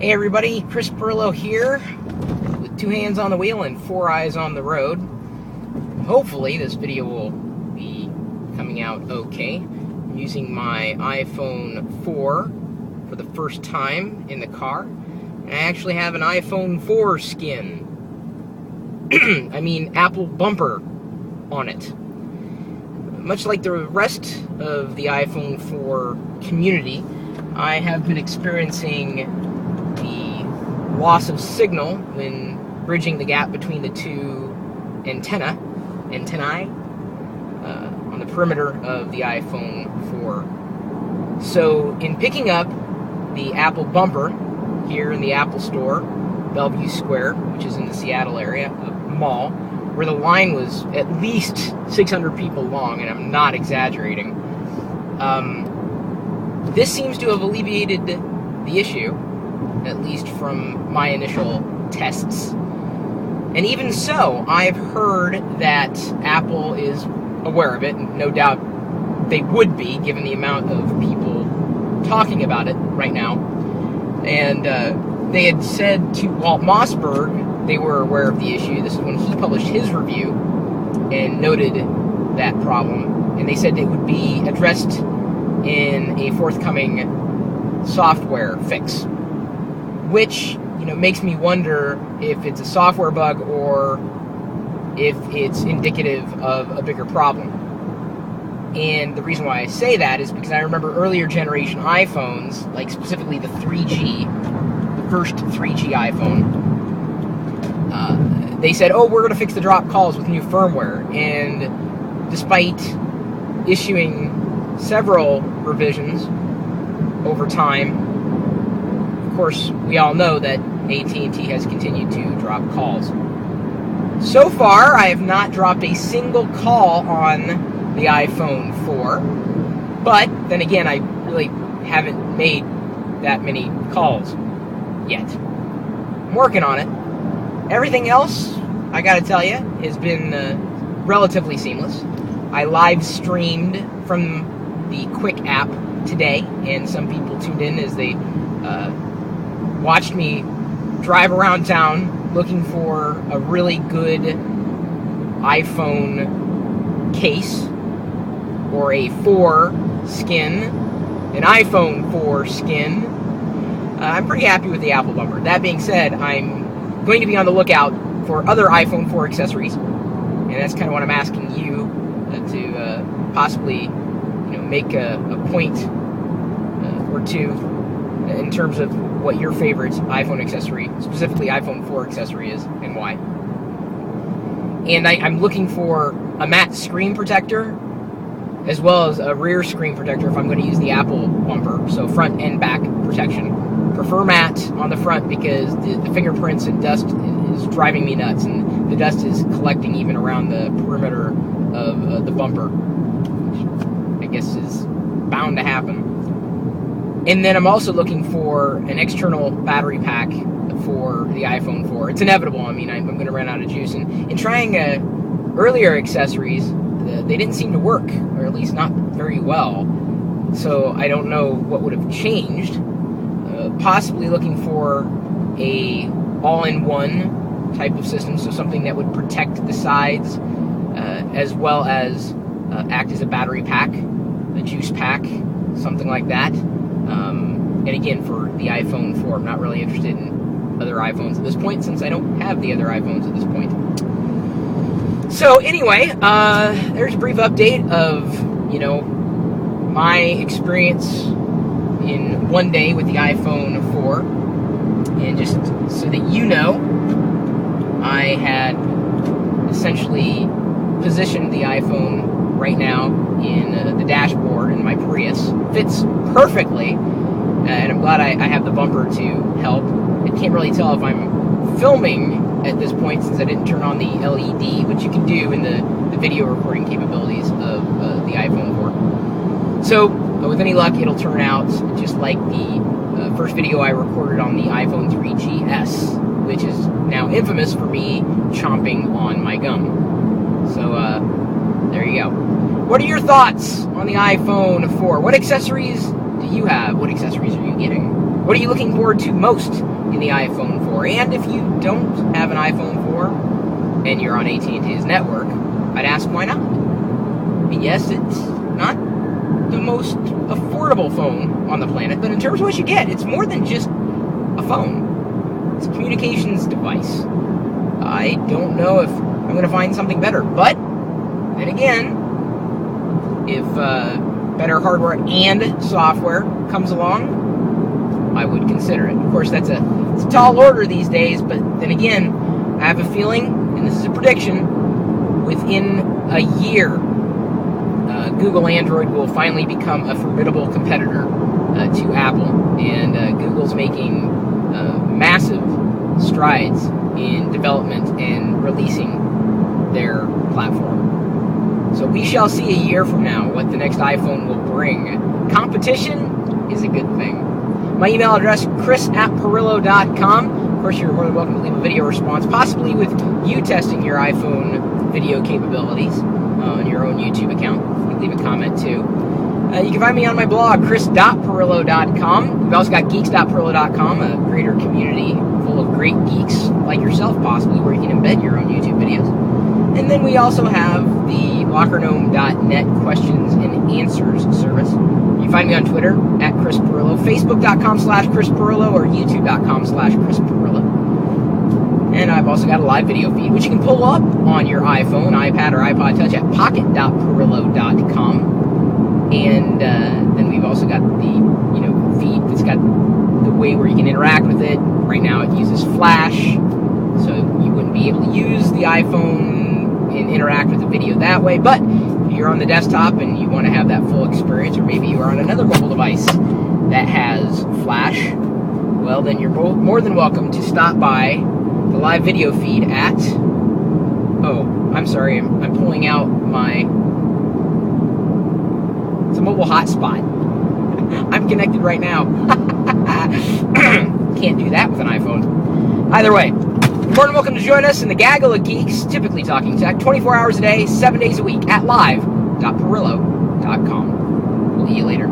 Hey everybody, Chris Perillo here with 2 hands on the wheel and 4 eyes on the road. Hopefully this video will be coming out okay. I'm using my iPhone 4 for the first time in the car. And I actually have an iPhone 4 skin. I mean Apple bumper on it. Much like the rest of the iPhone 4 community, I have been experiencing the loss of signal when bridging the gap between the two antennae on the perimeter of the iPhone 4. So in picking up the Apple bumper here in the Apple Store, Bellevue Square, which is in the Seattle area, a mall, where the line was at least 600 people long, and I'm not exaggerating, this seems to have alleviated the issue, at least from my initial tests. And even so, I've heard that Apple is aware of it, and no doubt they would be, given the amount of people talking about it right now. And they had said to Walt Mossberg they were aware of the issue. This is when he published his review and noted that problem. And they said it would be addressed in a forthcoming software fix, which, makes me wonder if it's a software bug or if it's indicative of a bigger problem. And the reason why I say that is because I remember earlier generation iPhones, like specifically the 3G, the first 3G iPhone, they said, oh, we're going to fix the drop calls with new firmware. And despite issuing several revisions over time, of course, we all know that AT&T has continued to drop calls. So far, I have not dropped a single call on the iPhone 4, but then again, I really haven't made that many calls yet. I'm working on it. Everything else, I gotta tell you, has been relatively seamless. I live streamed from the Quick app today, and some people tuned in as they watched me drive around town looking for a really good iPhone case or a 4 skin, an iPhone 4 skin. I'm pretty happy with the Apple bumper. That being said, I'm going to be on the lookout for other iPhone 4 accessories, and that's kind of what I'm asking you to possibly make a point or two in terms of what your favorite iPhone accessory, specifically iPhone 4 accessory, is and why. And I'm looking for a matte screen protector as well as a rear screen protector if I'm going to use the Apple bumper, so front and back protection. Prefer matte on the front because the fingerprints and dust is driving me nuts, and the dust is collecting even around the perimeter of the bumper, which I guess is bound to happen. And then I'm also looking for an external battery pack for the iPhone 4. It's inevitable. I mean, I'm going to run out of juice. And in trying earlier accessories, they didn't seem to work, or at least not very well. So I don't know what would have changed. Possibly looking for a all-in-one type of system, so something that would protect the sides as well as act as a battery pack, a juice pack, something like that. And again, for the iPhone 4, I'm not really interested in other iPhones at this point, since I don't have the other iPhones at this point. So anyway, there's a brief update of, my experience in one day with the iPhone 4. And just so that you know, I had essentially positioned the iPhone right now in the dashboard in my Prius. Fits perfectly, and I'm glad I have the bumper to help. I can't really tell if I'm filming at this point since I didn't turn on the LED, which you can do in the video recording capabilities of the iPhone 4. So, with any luck, it'll turn out just like the first video I recorded on the iPhone 3GS, which is now infamous for me chomping on my gum. So, there you go. What are your thoughts on the iPhone 4? What accessories do you have? What accessories are you getting? What are you looking forward to most in the iPhone 4? And if you don't have an iPhone 4 and you're on AT&T's network, I'd ask why not? I mean, yes, it's not the most affordable phone on the planet, but in terms of what you get, it's more than just a phone. It's a communications device. I don't know if I'm going to find something better, but then again, if better hardware and software comes along, I would consider it. Of course, it's a tall order these days, but then again, I have a feeling, and this is a prediction, within a year, Google Android will finally become a formidable competitor to Apple, and Google's making massive strides in development and releasing their platform. So we shall see a year from now what the next iPhone will bring. Competition is a good thing. My email address, chris@perillo.com. Of course, you're more than welcome to leave a video response, possibly with you testing your iPhone video capabilities on your own YouTube account. You can leave a comment too. You can find me on my blog, chris.perillo.com. We've also got geeks.perillo.com, a creator community full of great geeks like yourself, possibly, where you can embed your own YouTube videos. And then we also have the lockergnome.net questions and answers service. You can find me on Twitter, @Chris Perillo, Facebook.com/Chris Perillo, or YouTube.com/Chris Perillo. And I've also got a live video feed, which you can pull up on your iPhone, iPad, or iPod Touch at pocket.perillo.com. And then we've also got the feed that's got the way where you can interact with it. Right now it uses Flash, so you wouldn't be able to use the iPhone and interact with the video that way. But if you're on the desktop and you want to have that full experience, or maybe you are on another mobile device that has Flash, well, then you're more than welcome to stop by the live video feed at... Oh, I'm sorry, I'm pulling out my... It's a mobile hotspot. I'm connected right now. Can't do that with an iPhone. Either way, you're more than welcome to join us in the gaggle of geeks, typically talking tech, 24 hours a day, 7 days a week at live.perillo.com. We'll see you later.